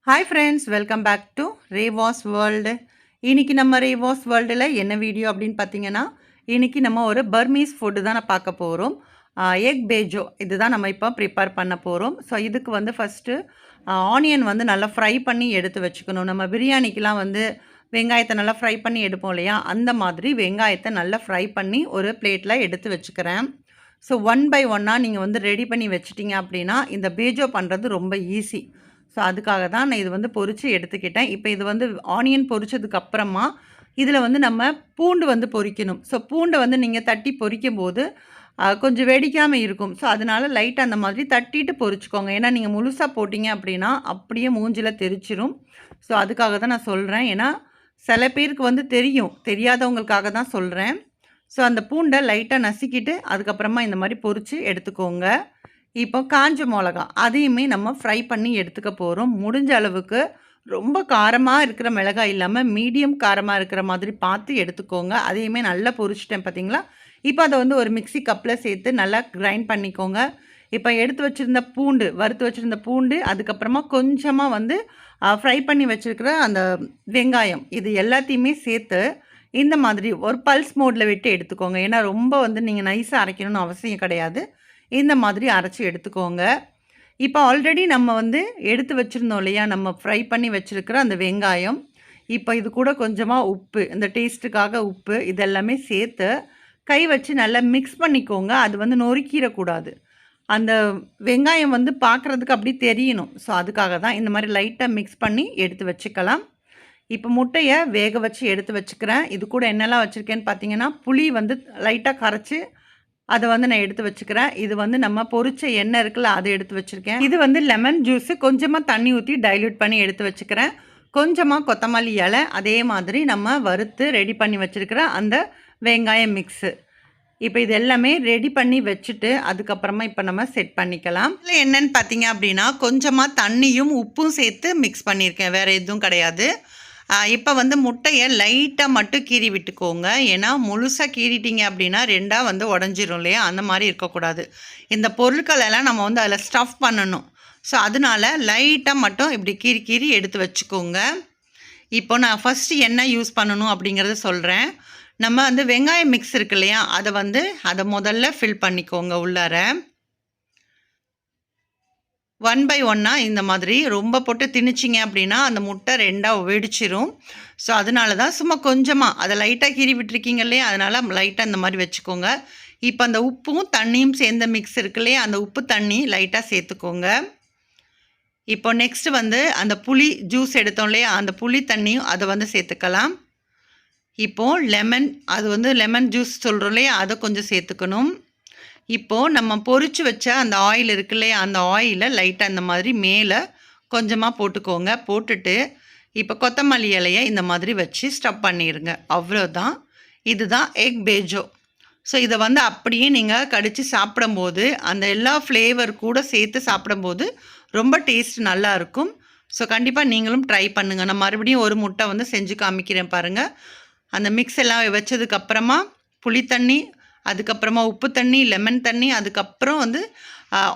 Hi friends, welcome back to Reva's world. இன்றைக்கி நம்ம ரேவாஸ் வேர்ல்டில் என்ன வீடியோ அப்படின்னு பார்த்தீங்கன்னா, இன்றைக்கி நம்ம ஒரு பர்மீஸ் ஃபுட்டு தான் பார்க்க போகிறோம். எக் பேஜோ இதுதான் நம்ம இப்போ ப்ரிப்பேர் பண்ண போகிறோம். ஸோ இதுக்கு வந்து ஃபஸ்ட்டு ஆனியன் வந்து நல்லா ஃப்ரை பண்ணி எடுத்து வச்சுக்கணும். நம்ம பிரியாணிக்கெலாம் வந்து வெங்காயத்தை நல்லா ஃப்ரை பண்ணி எடுப்போம் இல்லையா, அந்த மாதிரி வெங்காயத்தை நல்லா ஃப்ரை பண்ணி ஒரு பிளேட்டில் எடுத்து வச்சுக்கிறேன். ஸோ ஒன் பை ஒன்னாக நீங்கள் வந்து ரெடி பண்ணி வச்சிட்டிங்க அப்படின்னா இந்த பேஜோ பண்ணுறது ரொம்ப ஈஸி. ஸோ அதுக்காக தான் நான் இது வந்து பொரித்து எடுத்துக்கிட்டேன். இப்போ இது வந்து ஆனியன் பொரிச்சதுக்கப்புறமா இதில் வந்து நம்ம பூண்டு வந்து பொரிக்கணும். ஸோ பூண்டை வந்து நீங்கள் தட்டி பொரிக்கும்போது கொஞ்சம் வெடிக்காமல் இருக்கும். ஸோ அதனால் லைட்டாக அந்த மாதிரி தட்டிட்டு பொரிச்சுக்கோங்க. ஏன்னா நீங்கள் முழுசாக போட்டிங்க அப்படின்னா அப்படியே மூஞ்சில் தெரிச்சிரும். ஸோ அதுக்காக தான் நான் சொல்கிறேன். ஏன்னா சில பேருக்கு வந்து தெரியும், தெரியாதவங்களுக்காக தான் சொல்கிறேன். ஸோ அந்த பூண்டை லைட்டாக நசுக்கிட்டு அதுக்கப்புறமா இந்த மாதிரி பொரித்து எடுத்துக்கோங்க. இப்போ காஞ்ச மிளகா அதையுமே நம்ம ஃப்ரை பண்ணி எடுத்துக்க போகிறோம். முடிஞ்ச அளவுக்கு ரொம்ப காரமாக இருக்கிற மிளகாய் இல்லாமல் மீடியம் காரமாக இருக்கிற மாதிரி பார்த்து எடுத்துக்கோங்க. அதையுமே நல்லா பொரிச்சிட்டேன் பார்த்தீங்களா. இப்போ அதை வந்து ஒரு மிக்ஸி கப்பில் சேர்த்து நல்லா கிரைண்ட் பண்ணிக்கோங்க. இப்போ எடுத்து வச்சுருந்த பூண்டு, வறுத்து வச்சுருந்த பூண்டு, அதுக்கப்புறமா கொஞ்சமாக வந்து ஃப்ரை பண்ணி வச்சுருக்கிற அந்த வெங்காயம், இது எல்லாத்தையுமே சேர்த்து இந்த மாதிரி ஒரு பல்ஸ் மோடில் விட்டு எடுத்துக்கோங்க. ஏன்னா ரொம்ப வந்து நீங்கள் நைஸாக அரைக்கணும்னு அவசியம் கிடையாது. இந்த மாதிரி அரைச்சி எடுத்துக்கோங்க. இப்போ ஆல்ரெடி நம்ம வந்து எடுத்து வச்சுருந்தோம் இல்லையா, நம்ம ஃப்ரை பண்ணி வச்சுருக்கிற அந்த வெங்காயம், இப்போ இது கூட கொஞ்சமாக உப்பு, இந்த டேஸ்ட்டுக்காக உப்பு இதெல்லாமே சேர்த்து கை வச்சு நல்லா மிக்ஸ் பண்ணிக்கோங்க. அது வந்து நொறுக்கிடக்கூடாது. அந்த வெங்காயம் வந்து பார்க்குறதுக்கு அப்படி தெரியணும். ஸோ அதுக்காக தான் இந்த மாதிரி லைட்டாக மிக்ஸ் பண்ணி எடுத்து வச்சுக்கலாம். இப்போ முட்டையை வேக வச்சு எடுத்து வச்சுக்கிறேன். இது கூட என்னெல்லாம் வச்சுருக்கேன்னு பார்த்தீங்கன்னா, புளி வந்து லைட்டாக கரைச்சி அதை வந்து நான் எடுத்து வச்சுக்கிறேன். இது வந்து நம்ம பொரிச்ச எண்ணெய் இருக்குல்ல, அதை எடுத்து வச்சுருக்கேன். இது வந்து லெமன் ஜூஸு, கொஞ்சமாக தண்ணி ஊற்றி டைல்யூட் பண்ணி எடுத்து வச்சுக்கிறேன். கொஞ்சமாக கொத்தமல்லி இலை, அதே மாதிரி நம்ம வறுத்து ரெடி பண்ணி வச்சுருக்கிற அந்த வெங்காயம் மிக்ஸு. இப்போ இது எல்லாமே ரெடி பண்ணி வச்சுட்டு அதுக்கப்புறமா இப்போ நம்ம செட் பண்ணிக்கலாம். இதில் என்னென்னு பார்த்தீங்க அப்படின்னா, கொஞ்சமாக தண்ணியும் உப்பும் சேர்த்து மிக்ஸ் பண்ணியிருக்கேன், வேறு எதுவும் கிடையாது. இப்போ வந்து முட்டையை லைட்டாக மட்டும் கீறி விட்டுக்கோங்க. ஏன்னா முழுசாக கீறிட்டிங்க அப்படின்னா ரெண்டாக வந்து உடஞ்சிரும் இல்லையா, அந்த மாதிரி இருக்கக்கூடாது. இந்த பொருட்களெல்லாம் நம்ம வந்து அதில் ஸ்டஃப் பண்ணணும். ஸோ அதனால் லைட்டாக மட்டும் இப்படி கீறி கீறி எடுத்து வச்சுக்கோங்க. இப்போ நான் ஃபஸ்ட்டு என்ன யூஸ் பண்ணணும் அப்படிங்கிறத சொல்கிறேன். நம்ம வந்து வெங்காயம் மிக்ஸ் இருக்கு இல்லையா, அதை முதல்ல ஃபில் பண்ணிக்கோங்க உள்ளார. ஒன் பை ஒன்னாக இந்த மாதிரி ரொம்ப போட்டு திணிச்சிங்க அப்படின்னா அந்த முட்டை ரெண்டாக வெடிச்சிரும். ஸோ அதனால தான் சும்மா கொஞ்சமாக அதை லைட்டாக கீறி விட்டுருக்கீங்க இல்லையா, அதனால் லைட்டாக இந்த மாதிரி வச்சுக்கோங்க. இப்போ அந்த உப்பும் தண்ணியும் சேர்ந்த மிக்ஸ் இருக்கு இல்லையா, அந்த உப்பு தண்ணி லைட்டாக சேர்த்துக்கோங்க. இப்போ நெக்ஸ்ட்டு வந்து அந்த புளி ஜூஸ் எடுத்தோம் இல்லையா, அந்த புளி தண்ணியும் அதை வந்து சேர்த்துக்கலாம். இப்போது லெமன், அது வந்து லெமன் ஜூஸ் சொல்கிறோம் இல்லையா, அதை கொஞ்சம் சேர்த்துக்கணும். இப்போது நம்ம பொரிச்சு வச்ச அந்த ஆயில் இருக்கு இல்லையா, அந்த ஆயிலை லைட்டாக இந்த மாதிரி மேலே கொஞ்சமாக போட்டுக்கோங்க. போட்டுட்டு இப்போ கொத்தமல்லி இலையை இந்த மாதிரி வச்சு ஸ்டப் பண்ணிடுங்க. அவ்வளோதான். இதுதான் எக் பேஜோ. ஸோ இதை வந்து அப்படியே நீங்கள் கடித்து சாப்பிடும்போது அந்த எல்லா ஃப்ளேவர் கூட சேர்த்து சாப்பிடும்போது ரொம்ப டேஸ்ட் நல்லாயிருக்கும். ஸோ கண்டிப்பாக நீங்களும் ட்ரை பண்ணுங்கள். நான் மறுபடியும் ஒரு முட்டை வந்து செஞ்சு காமிக்கிறேன் பாருங்கள். அந்த மிக்ஸ் எல்லாம் வச்சதுக்கப்புறமா புளி தண்ணி, அதுக்கப்புறமா உப்பு தண்ணி, லெமன் தண்ணி, அதுக்கப்புறம் வந்து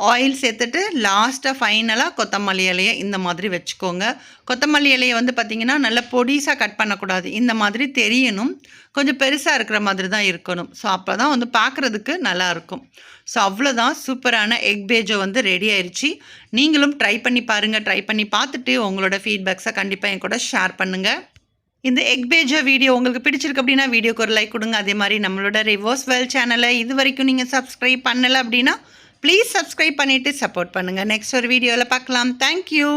ஆயில் சேர்த்துட்டு லாஸ்ட்டாக ஃபைனலாக கொத்தமல்லி இலையை இந்த மாதிரி வச்சுக்கோங்க. கொத்தமல்லி இலையை வந்து பார்த்திங்கன்னா நல்லா பொடிசாக கட் பண்ணக்கூடாது, இந்த மாதிரி தெரியணும், கொஞ்சம் பெருசாக இருக்கிற மாதிரி தான் இருக்கணும். ஸோ அப்போ தான் வந்து பார்க்குறதுக்கு நல்லாயிருக்கும். ஸோ அவ்வளோதான், சூப்பரான எக் பேஜோ வந்து ரெடி ஆயிடுச்சு. நீங்களும் ட்ரை பண்ணி பாருங்கள். ட்ரை பண்ணி பார்த்துட்டு உங்களோட ஃபீட்பேக்ஸை கண்டிப்பாக என் கூட ஷேர் பண்ணுங்கள். இந்த எக் பேஜோ வீடியோ உங்களுக்கு பிடிச்சிருக்கு அப்படின்னா வீடியோக்கு ஒரு லைக் கொடுங்க. அதே மாதிரி நம்மளோட ரிவர்ஸ் வேர்ல்ட் சேனலை இது வரைக்கும் நீங்கள் சப்ஸ்கிரைப் பண்ணலை அப்படின்னா ப்ளீஸ் சப்ஸ்கிரைப் பண்ணிவிட்டு சப்போர்ட் பண்ணுங்கள். நெக்ஸ்ட் ஒரு வீடியோவில் பார்க்கலாம். தேங்க்யூ.